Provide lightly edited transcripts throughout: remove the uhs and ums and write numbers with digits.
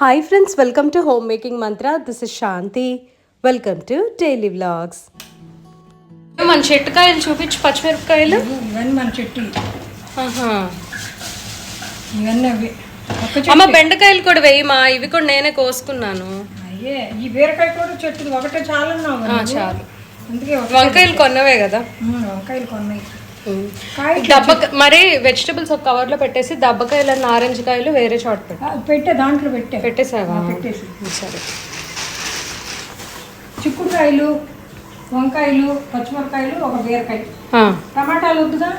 Hi friends, welcome to Homemaking Mantra. This is Shanti. Welcome to Daily Vlogs. మన చెట్టుకాయలు చూపించి పచ్చిమిరపకాయలు ఇవన్నీ మన చెట్టు ఆహా. ఇవన్నీ అవి అమ్మ బెండకాయలు కూడా వేయమా, ఇవి కూడా నేనే కోసుకున్నాను. అయ్యే ఈ బీరకాయ కూడా చెట్టు ఒకటే చాలన్నావు చాలు. అందుకే వంకాయలు కొన్నవే కదా. వంకాయలు కొన్నాయి మరి వెజిటబుల్స్ ఒక కవర్ లో పెట్టేసి దబ్బకాయలు నారింజ కాయలు వేరే చోట పెట్టే దాంట్లో పెట్టేసావా? పెట్టేసి సరే. చిక్కుడుకాయలు, వంకాయలు, పచ్చిమిరకాయలు, ఒక బీరకాయ, టమాటాలు వద్దుగా.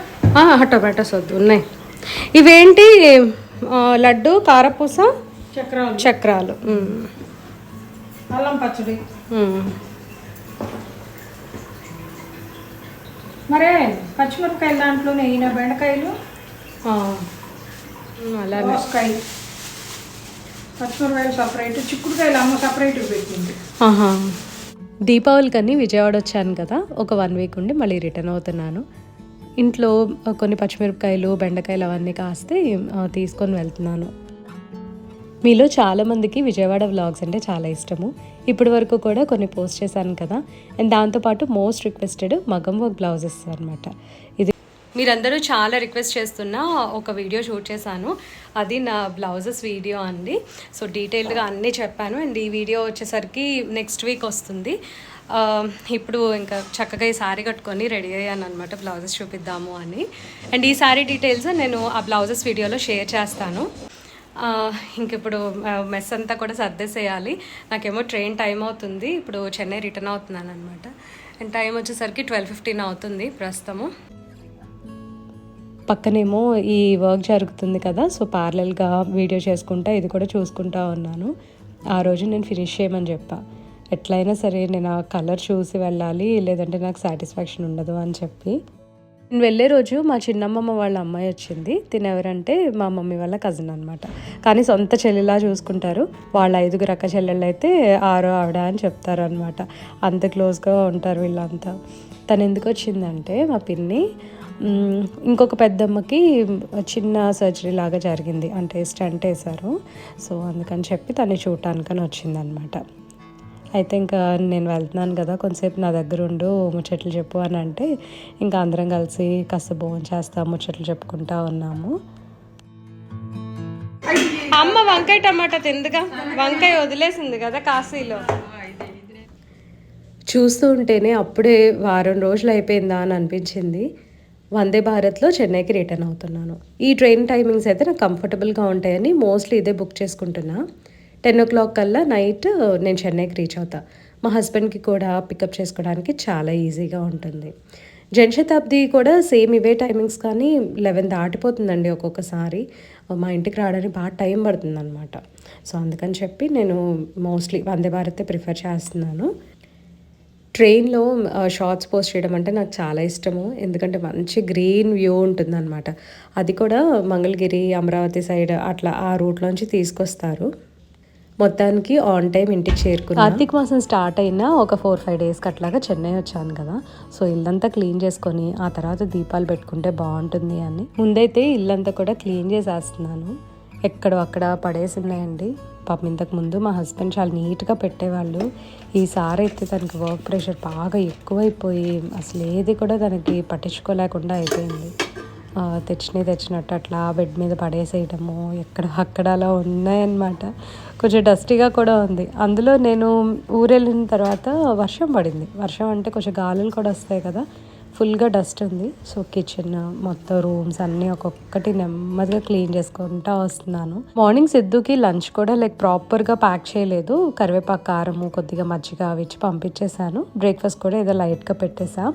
టొమాటోస్ వద్దు, ఉన్నాయి. ఇవేంటి? లడ్డు, కారపూస, చక్రాలు, అల్లం పచ్చడి. మరే పచ్చిమిరపకాయలు దాంట్లోనే ఈయన బెండకాయలు, దోసకాయలు, పచ్చిమిరపకాయలు సపరేట్, చిక్కుడుకాయలు అమ్మ సపరేట్ పెట్టింది. దీపావళికని విజయవాడ వచ్చాను కదా, ఒక 1 వీక్ ఉండి మళ్ళీ రిటర్న్ అవుతున్నాను. ఇంట్లో కొన్ని పచ్చిమిరపకాయలు, బెండకాయలు అవన్నీ కాస్తే తీసుకొని వెళ్తున్నాను. మీలో చాలామందికి విజయవాడ వ్లాగ్స్ అంటే చాలా ఇష్టము. ఇప్పటి వరకు కూడా కొన్ని పోస్ట్ చేశాను కదా. అండ్ దాంతోపాటు మోస్ట్ రిక్వెస్టెడ్ మగం వర్క్ బ్లౌజెస్ అనమాట. ఇది మీరందరూ చాలా రిక్వెస్ట్ చేస్తున్న ఒక వీడియో షూట్ చేశాను. అది నా బ్లౌజెస్ వీడియో అండి. సో డీటెయిల్డ్గా అన్నీ చెప్పాను. అండ్ ఈ వీడియో వచ్చేసరికి నెక్స్ట్ వీక్ వస్తుంది. ఇప్పుడు ఇంకా చక్కగా ఈ శారీ కట్టుకొని రెడీ అయ్యాను అనమాట, బ్లౌజెస్ చూపిద్దాము అని. అండ్ ఈ శారీ డీటెయిల్స్ నేను ఆ బ్లౌజెస్ వీడియోలో షేర్ చేస్తాను. ఇంక ఇప్పుడు మెస్ అంతా కూడా సర్దేసేయాలి. నాకేమో ట్రైన్ టైం అవుతుంది. ఇప్పుడు చెన్నై రిటర్న్ అవుతున్నాను అనమాట. అండ్ టైం వచ్చేసరికి 12:15 అవుతుంది ప్రస్తుతము. పక్కనేమో ఈ వర్క్ జరుగుతుంది కదా, సో ప్యారలల్గా వీడియో చేసుకుంటా ఇది కూడా చూసుకుంటా ఉన్నాను. ఆ రోజు నేను ఫినిష్ చేయమని చెప్పా. ఎట్లయినా సరే నేను ఆ కలర్ చూసి వెళ్ళాలి, లేదంటే నాకు సాటిస్ఫాక్షన్ ఉండదు అని చెప్పి. నేను వెళ్ళే రోజు మా చిన్నమ్మమ్మ వాళ్ళ అమ్మాయి వచ్చింది. తిను ఎవరంటే మా మమ్మీ వాళ్ళ కజిన్ అనమాట. కానీ సొంత చెల్లిలా చూసుకుంటారు. వాళ్ళ 5 అక్క చెల్లెళ్ళు అయితే 6 ఆవిడ అని చెప్తారు అనమాట. అంత క్లోజ్గా ఉంటారు వీళ్ళంతా. తను ఎందుకు వచ్చిందంటే మా పిన్ని ఇంకొక పెద్దమ్మకి చిన్న సర్జరీ లాగా జరిగింది, అంటే స్టంట్ వేశారు. సో అందుకని చెప్పి తను చూడటానికని వచ్చిందనమాట. అయితే ఇంకా నేను వెళ్తున్నాను కదా, కొంతసేపు నా దగ్గర ఉండు, ముచ్చట్లు చెప్పు అని అంటే ఇంకా అందరం కలిసి కాస్త భోజనం చేస్తాము, ముచ్చట్లు చెప్పుకుంటా ఉన్నాము. అమ్మ వంకాయ టమాటా తిందుగా, వంకాయ వదిలేసింది కదా కాశీలో. చూస్తూ ఉంటేనే అప్పుడే వారం రోజులు అయిపోయిందా అని అనిపించింది. వందే భారత్లో చెన్నైకి రిటర్న్ అవుతున్నాను. ఈ ట్రైన్ టైమింగ్స్ అయితే నాకు కంఫర్టబుల్గా ఉంటాయని మోస్ట్లీ ఇదే బుక్ చేసుకుంటున్నా. 10 o'clock కల్లా నైట్ నేను చెన్నైకి రీచ్ అవుతా. మా హస్బెండ్కి కూడా పికప్ చేసుకోవడానికి చాలా ఈజీగా ఉంటుంది. జనశతాబ్ది కూడా సేమ్ ఇవే టైమింగ్స్, కానీ 11 దాటిపోతుందండి ఒక్కొక్కసారి. మా ఇంటికి రావడానికి బాగా టైం పడుతుంది అనమాట. సో అందుకని చెప్పి నేను మోస్ట్లీ వందే భారతే ప్రిఫర్ చేస్తున్నాను. ట్రైన్లో షార్ట్స్ పోస్ట్ చేయడం అంటే నాకు చాలా ఇష్టము. ఎందుకంటే మంచి గ్రీన్ వ్యూ ఉంటుందన్నమాట. అది కూడా మంగళగిరి, అమరావతి సైడ్ అట్లా ఆ రూట్లోంచి తీసుకొస్తారు. మొత్తానికి ఆన్ టైం ఇంటికి చేరుకున్నాను. కార్తీక మాసం స్టార్ట్ అయినా ఒక 4-5 డేస్కి అట్లాగా చెన్నై వచ్చాను కదా. సో ఇల్లంతా క్లీన్ చేసుకొని ఆ తర్వాత దీపాలు పెట్టుకుంటే బాగుంటుంది అని ముందైతే ఇల్లంతా కూడా క్లీన్ చేసేస్తున్నాను. ఎక్కడో అక్కడ పడేసి ఉన్నాయండి. పాపం ఇంతకు ముందు మా హస్బెండ్ చాలా నీట్గా పెట్టేవాళ్ళు. ఈసారి అయితే తనకి వర్క్ ప్రెషర్ బాగా ఎక్కువైపోయి అసలు ఏది కూడా తనకి పట్టించుకోలేకుండా అయిపోయింది. తెచ్చినట్టు అట్లా బెడ్ మీద పడేసేయటము, ఎక్కడ అక్కడ అలా ఉన్నాయన్నమాట. కొంచెం డస్టీగా కూడా ఉంది. అందులో నేను ఊరెళ్ళిన తర్వాత వర్షం పడింది. వర్షం అంటే కొంచెం గాలులు కూడా వస్తాయి కదా, ఫుల్గా డస్ట్ ఉంది. సో కిచెన్ మొత్తం రూమ్స్ అన్నీ ఒక్కొక్కటి నెమ్మదిగా క్లీన్ చేసుకుంటూ వస్తున్నాను. మార్నింగ్ సిద్ధుకి లంచ్ కూడా ప్రాపర్గా ప్యాక్ చేయలేదు. కరివేపాకు, కారము, కొద్దిగా మజ్జిగ అవి ఇచ్చి పంపించేశాను. బ్రేక్ఫాస్ట్ కూడా ఏదో లైట్గా పెట్టేసా.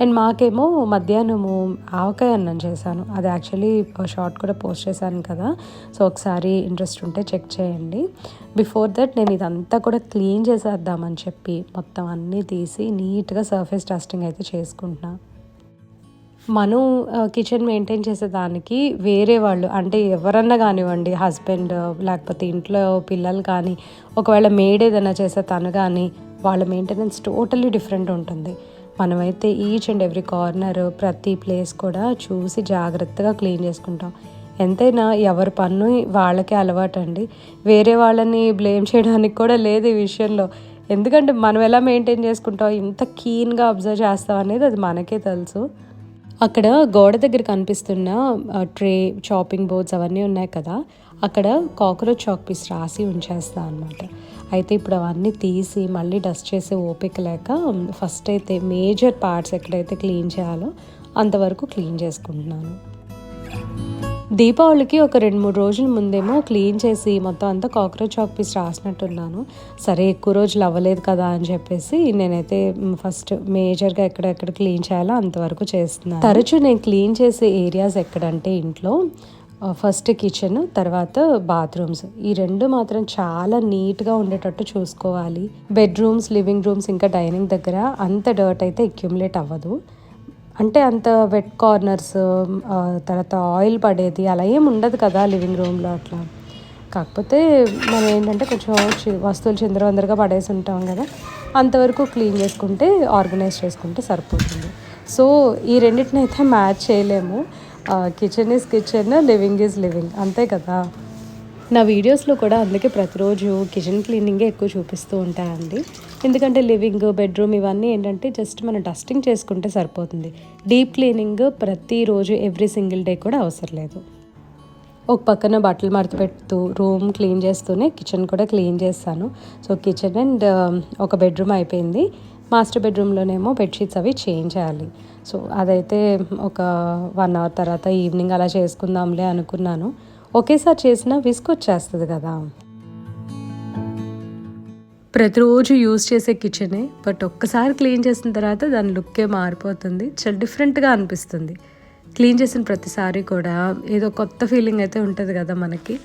అండ్ మాకేమో మధ్యాహ్నము ఆవకాయ అన్నం చేశాను. అది యాక్చువల్లీ షార్ట్ కూడా పోస్ట్ చేశాను కదా, సో ఒకసారి ఇంట్రెస్ట్ ఉంటే చెక్ చేయండి. బిఫోర్ దట్ నేను ఇదంతా కూడా క్లీన్ చేసేద్దామని చెప్పి మొత్తం అన్నీ తీసి నీట్గా సర్ఫేస్ డస్టింగ్ అయితే చేసుకుంటున్నా. మనం కిచెన్ మెయింటైన్ చేసేదానికి వేరే వాళ్ళు, అంటే ఎవరన్నా కానివ్వండి, హస్బెండ్ లేకపోతే ఇంట్లో పిల్లలు కానీ, ఒకవేళ మేడ్ ఏదైనా చేసే తను కానీ, వాళ్ళ మెయింటెనెన్స్ టోటల్లీ డిఫరెంట్ ఉంటుంది. మనమైతే ఈచ్ అండ్ ఎవ్రీ కార్నర్, ప్రతి ప్లేస్ కూడా చూసి జాగ్రత్తగా క్లీన్ చేసుకుంటాం. ఎంతైనా ఎవరి పన్ను వాళ్ళకే అలవాటండి. వేరే వాళ్ళని బ్లేమ్ చేయడానికి కూడా లేదు ఈ విషయంలో. ఎందుకంటే మనం ఎలా మెయింటైన్ చేసుకుంటాం, ఇంత కీన్గా అబ్జర్వ్ చేస్తాం అనేది అది మనకే తెలుసు. అక్కడ గోడ దగ్గర కనిపిస్తున్న ట్రే, చాపింగ్ బోర్డ్స్ అవన్నీ ఉన్నాయి కదా, అక్కడ కాక్రోచ్ చాక్ పీస్ రాసి ఉంచేస్తా అనమాట. అయితే ఇప్పుడు అవన్నీ తీసి మళ్ళీ డస్ట్ చేసే ఓపిక లేక ఫస్ట్ అయితే మేజర్ పార్ట్స్ ఎక్కడైతే క్లీన్ చేయాలో అంతవరకు క్లీన్ చేసుకుంటున్నాను. దీపావళికి ఒక 2-3 రోజుల ముందేమో క్లీన్ చేసి మొత్తం అంతా కాక్రోచ్ చాక్ పీస్ రాసినట్టున్నాను. సరే ఎక్కువ రోజులు అవ్వలేదు కదా అని చెప్పేసి నేనైతే ఫస్ట్ మేజర్గా ఎక్కడెక్కడ క్లీన్ చేయాలో అంతవరకు చేస్తున్నాను. తరచూ నేను క్లీన్ చేసే ఏరియాస్ ఎక్కడంటే ఇంట్లో ఫస్ట్ కిచెన్, తర్వాత బాత్రూమ్స్. ఈ 2 మాత్రం చాలా నీట్గా ఉండేటట్టు చూసుకోవాలి. బెడ్రూమ్స్, లివింగ్ రూమ్స్ ఇంకా డైనింగ్ దగ్గర అంత డర్ట్ అయితే అక్యుములేట్ అవ్వదు. అంటే అంత వెట్ కార్నర్స్, తర్వాత ఆయిల్ పడేది అలా ఏమి ఉండదు కదా లివింగ్ రూమ్లో అట్లా. కాకపోతే మనం ఏంటంటే కొంచెం వస్తువులు చిందరవందరగా పడేసి ఉంటాం కదా, అంతవరకు క్లీన్ చేసుకుంటే, ఆర్గనైజ్ చేసుకుంటే సరిపోతుంది. సో ఈ రెండింటిని అయితే మ్యాచ్ చేయలేము. Kitchen is kitchen, living is living, అంతే కదా. నా వీడియోస్లో కూడా అందుకే ప్రతిరోజు కిచెన్ క్లీనింగే ఎక్కువ చూపిస్తూ ఉంటానండి. ఎందుకంటే లివింగ్, బెడ్రూమ్ ఇవన్నీ ఏంటంటే జస్ట్ మనం డస్టింగ్ చేసుకుంటే సరిపోతుంది. డీప్ క్లీనింగ్ ప్రతిరోజు ఎవ్రీ సింగిల్ డే కూడా అవసరం లేదు. ఒక పక్కన బట్టలు మడత పెడుతూ రూమ్ క్లీన్ చేస్తూనే కిచెన్ కూడా క్లీన్ చేస్తాను. సో కిచెన్ అండ్ ఒక బెడ్రూమ్ అయిపోయింది. మాస్టర్ బెడ్రూమ్లోనేమో బెడ్షీట్స్ అవి చేంజ్ చేయాలి. సో అదైతే ఒక 1 అవర్ తర్వాత ఈవినింగ్ అలా చేసుకుందాంలే అనుకున్నాను. ఒకేసారి చేసినా విసుకొచ్చేస్తుంది కదా. ప్రతిరోజు యూజ్ చేసే కిచెనే, బట్ ఒక్కసారి క్లీన్ చేసిన తర్వాత దాని లుక్కే మారిపోతుంది. చాలా డిఫరెంట్గా అనిపిస్తుంది. క్లీన్ చేసిన ప్రతిసారి కూడా ఏదో కొత్త ఫీలింగ్ అయితే ఉంటుంది కదా మనకి.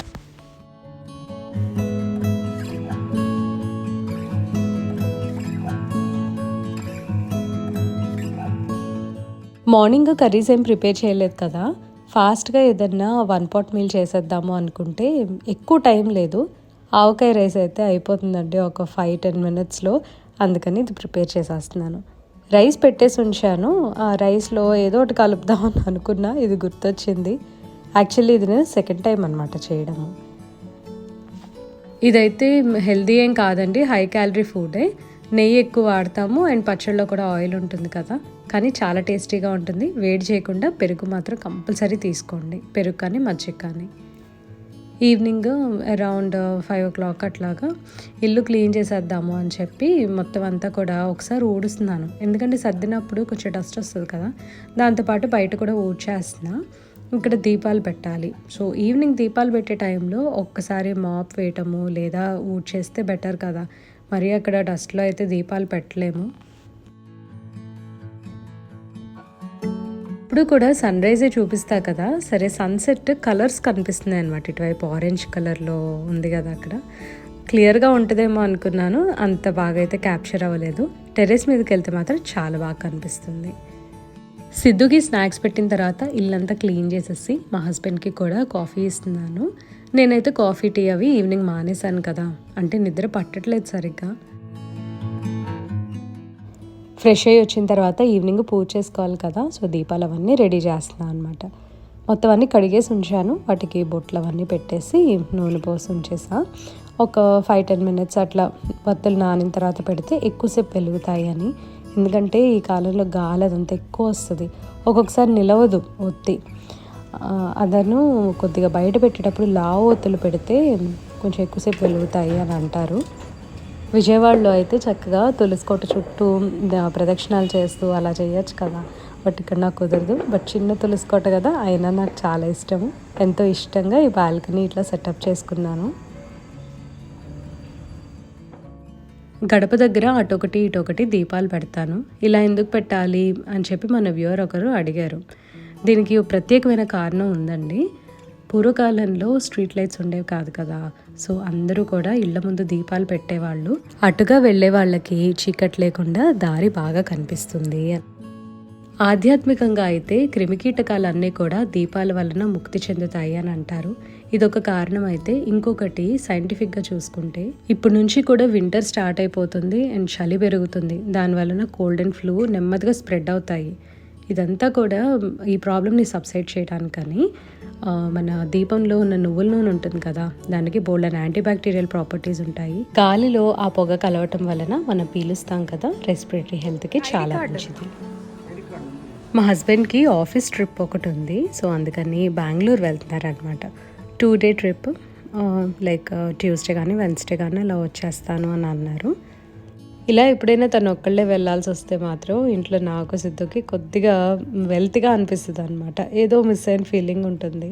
మార్నింగ్ కర్రీస్ ఏం ప్రిపేర్ చేయలేదు కదా, ఫాస్ట్గా ఏదన్నా 1 pot మీల్ చేసేద్దాము అనుకుంటే ఎక్కువ టైం లేదు. ఆవకాయ రైస్ అయితే అయిపోతుందండి ఒక 5-10 minutesలో. అందుకని ఇది ప్రిపేర్ చేసేస్తున్నాను. రైస్ పెట్టేసి ఉంచాను. ఆ రైస్లో ఏదో ఒకటి కలుపుదామని అనుకున్నా, ఇది గుర్తొచ్చింది. యాక్చువల్లీ ఇది నేను సెకండ్ టైం అనమాట చేయడము. ఇదైతే హెల్దీ ఏం కాదండి, హై క్యాలరీ ఫుడే. నెయ్యి ఎక్కువ వాడతాము అండ్ పచ్చళ్ళలో కూడా ఆయిల్ ఉంటుంది కదా, కానీ చాలా టేస్టీగా ఉంటుంది. వేడి చేయకుండా పెరుగు మాత్రం కంపల్సరీ తీసుకోండి, పెరుగు కానీ మజ్జిగ కానీ. ఈవినింగ్ అరౌండ్ 5 o'clock అట్లాగా ఇల్లు క్లీన్ చేసేద్దాము అని చెప్పి మొత్తం అంతా కూడా ఒకసారి ఊడుస్తున్నాను. ఎందుకంటే సర్దినప్పుడు కొంచెం డస్ట్ వస్తుంది కదా, దాంతోపాటు బయట కూడా ఊడ్చేస్తున్నా. ఇక్కడ దీపాలు పెట్టాలి. సో ఈవినింగ్ దీపాలు పెట్టే టైంలో ఒక్కసారి మాప్ వేయటము లేదా ఊడ్చేస్తే బెటర్ కదా. మరి అక్కడ డస్ట్లో అయితే దీపాలు పెట్టలేము. ఇప్పుడు కూడా సన్ రైజే చూపిస్తా కదా, సరే సన్సెట్ కలర్స్ కనిపిస్తున్నాయి అనమాట. ఇటువైపు ఆరెంజ్ కలర్లో ఉంది కదా, అక్కడ క్లియర్గా ఉంటుందేమో అనుకున్నాను. అంత బాగా అయితే క్యాప్చర్ అవ్వలేదు. టెర్రస్ మీదకి వెళ్తే మాత్రం చాలా బాగా కనిపిస్తుంది. సిద్ధుకి స్నాక్స్ పెట్టిన తర్వాత ఇల్లంతా క్లీన్ చేసేసి మా హస్బెండ్కి కూడా కాఫీ ఇస్తున్నాను. నేనైతే కాఫీ, టీ అవి ఈవినింగ్ మానేశాను కదా, అంటే నిద్ర పట్టట్లేదు సరిగ్గా. ఫ్రెష్ అయ్యి వచ్చిన తర్వాత ఈవినింగ్ పూజ చేసుకోవాలి కదా, సో దీపాలు అవన్నీ రెడీ చేస్తున్నాను అనమాట. మొత్తం అన్నీ కడిగేసి ఉంచాను. వాటికి బొట్లు అవన్నీ పెట్టేసి నూనె పోసి ఉంచేసా. ఒక 5-10 minutes అట్లా వత్తులు నానిన తర్వాత పెడితే ఎక్కువసేపు వెలుగుతాయి అని. ఎందుకంటే ఈ కాలంలో గాలి అదంతా ఎక్కువ వస్తుంది, ఒక్కొక్కసారి నిలవదు ఒత్తి. అదను కొద్దిగా బయట పెట్టేటప్పుడు లావు ఒత్తులు పెడితే కొంచెం ఎక్కువసేపు వెలుగుతాయి అని అంటారు. విజయవాడలో అయితే చక్కగా తులసి కోట చుట్టూ ప్రదక్షిణాలు చేస్తూ అలా చేయొచ్చు కదా, బట్ ఇక్కడ నాకు కుదరదు. బట్ చిన్న తులసి కోట కదా, అయినా నాకు చాలా ఇష్టము. ఎంతో ఇష్టంగా ఈ బాల్కనీ ఇట్లా సెటప్ చేసుకున్నాను. గడప దగ్గర అటొకటి ఇటొకటి దీపాలు పెడతాను. ఇలా ఎందుకు పెట్టాలి అని చెప్పి మన వ్యూవర్ ఒకరు అడిగారు. దీనికి ప్రత్యేకమైన కారణం ఉందండి. పూర్వకాలంలో స్ట్రీట్ లైట్స్ ఉండేవి కాదు కదా, సో అందరూ కూడా ఇళ్ల ముందు దీపాలు పెట్టేవాళ్ళు. అటుగా వెళ్ళే వాళ్ళకి చీకటి లేకుండా దారి బాగా కనిపిస్తుంది. ఆధ్యాత్మికంగా అయితే క్రిమికీటకాలన్నీ కూడా దీపాల వలన ముక్తి చెందుతాయి అని అంటారు. ఇదొక కారణం అయితే, ఇంకొకటి సైంటిఫిక్గా చూసుకుంటే ఇప్పుడు నుంచి కూడా వింటర్ స్టార్ట్ అయిపోతుంది అండ్ చలి పెరుగుతుంది. దాని వలన కోల్డ్ అండ్ ఫ్లూ నెమ్మదిగా స్ప్రెడ్ అవుతాయి. ఇదంతా కూడా ఈ ప్రాబ్లమ్ని సబ్సైడ్ చేయడానికని మన దీపంలో ఉన్న నువ్వుల నూనె ఉంటుంది కదా, దానికి బోల్డెన్ యాంటీబ్యాక్టీరియల్ ప్రాపర్టీస్ ఉంటాయి. గాలిలో ఆ పొగ కలవటం వలన మనం పీలుస్తాం కదా, రెస్పిరేటరీ హెల్త్కి చాలా మంచిది. మా హస్బెండ్కి ఆఫీస్ ట్రిప్ ఒకటి ఉంది, సో అందుకని బెంగళూరు వెళ్తున్నారనమాట. 2 day ట్రిప్, లైక్ ట్యూస్డే కానీ వెన్స్డే కానీ అలా వచ్చేస్తాను అని అన్నారు. ఇలా ఎప్పుడైనా తను ఒక్కళ్ళే వెళ్ళాల్సి వస్తే మాత్రం ఇంట్లో నాకు సిద్ధుకి కొద్దిగా వెల్త్గా అనిపిస్తుంది అనమాట. ఏదో మిస్ అయిన ఫీలింగ్ ఉంటుంది.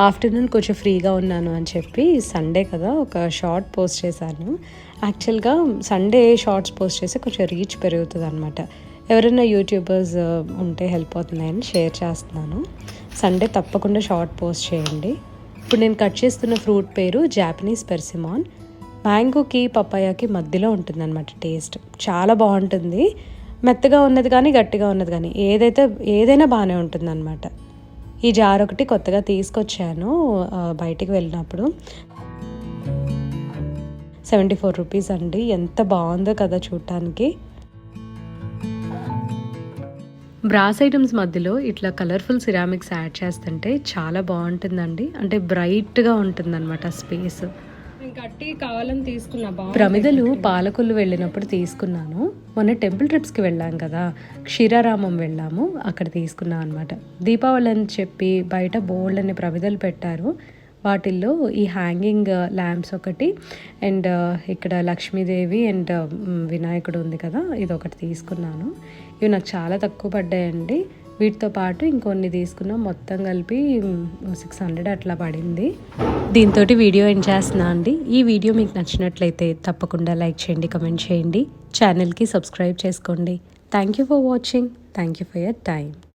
ఆఫ్టర్నూన్ కొంచెం ఫ్రీగా ఉన్నాను అని చెప్పి సండే కదా ఒక షార్ట్ పోస్ట్ చేశాను. యాక్చువల్గా సండే షార్ట్స్ పోస్ట్ చేస్తే కొంచెం రీచ్ పెరుగుతుంది అనమాట. ఎవరైనా యూట్యూబర్స్ ఉంటే హెల్ప్ అవుతున్నాయని షేర్ చేస్తున్నాను. సండే తప్పకుండా షార్ట్ పోస్ట్ చేయండి. ఇప్పుడు నేను కట్ చేస్తున్న ఫ్రూట్ పేరు జాపనీస్ పెర్సిమాన్. మ్యాంగోకి పపాయాకి మధ్యలో ఉంటుందన్నమాట. టేస్ట్ చాలా బాగుంటుంది. మెత్తగా ఉన్నది కానీ గట్టిగా ఉన్నది కానీ ఏదైనా బాగానే ఉంటుందన్నమాట. ఈ జార్ ఒకటి కొత్తగా తీసుకొచ్చాను బయటికి వెళ్ళినప్పుడు. 74 రూపీస్ అండి. ఎంత బాగుందో కదా చూడటానికి. బ్రాస్ ఐటమ్స్ మధ్యలో ఇట్లా కలర్ఫుల్ సిరామిక్స్ యాడ్ చేస్తుంటే చాలా బాగుంటుందండి. అంటే బ్రైట్గా ఉంటుందన్నమాట స్పేస్. కావాలని తీసుకున్నా. ప్రమిదలు పాలకొల్లు వెళ్ళినప్పుడు తీసుకున్నాను. మొన్న టెంపుల్ ట్రిప్స్కి వెళ్ళాం కదా, క్షీరారామం వెళ్ళాము, అక్కడ తీసుకున్నాను అనమాట. దీపావళి అని చెప్పి బయట బోల్డ్ అనే ప్రమిదలు పెట్టారు. వాటిల్లో ఈ హ్యాంగింగ్ ల్యాంప్స్ ఒకటి, అండ్ ఇక్కడ లక్ష్మీదేవి అండ్ వినాయకుడు ఉంది కదా, ఇది ఒకటి తీసుకున్నాను. ఇవి నాకు చాలా తక్కువ పడ్డాయండి. వీటితో పాటు ఇంకొన్ని తీసుకున్నాం. మొత్తం కలిపి 600 అట్లా పడింది. దీంతో వీడియో ఎండ్ చేస్తున్నా అండి. ఈ వీడియో మీకు నచ్చినట్లయితే తప్పకుండా లైక్ చేయండి, కమెంట్ చేయండి, ఛానల్కి సబ్స్క్రైబ్ చేసుకోండి. Thank you for watching. Thank you for your time.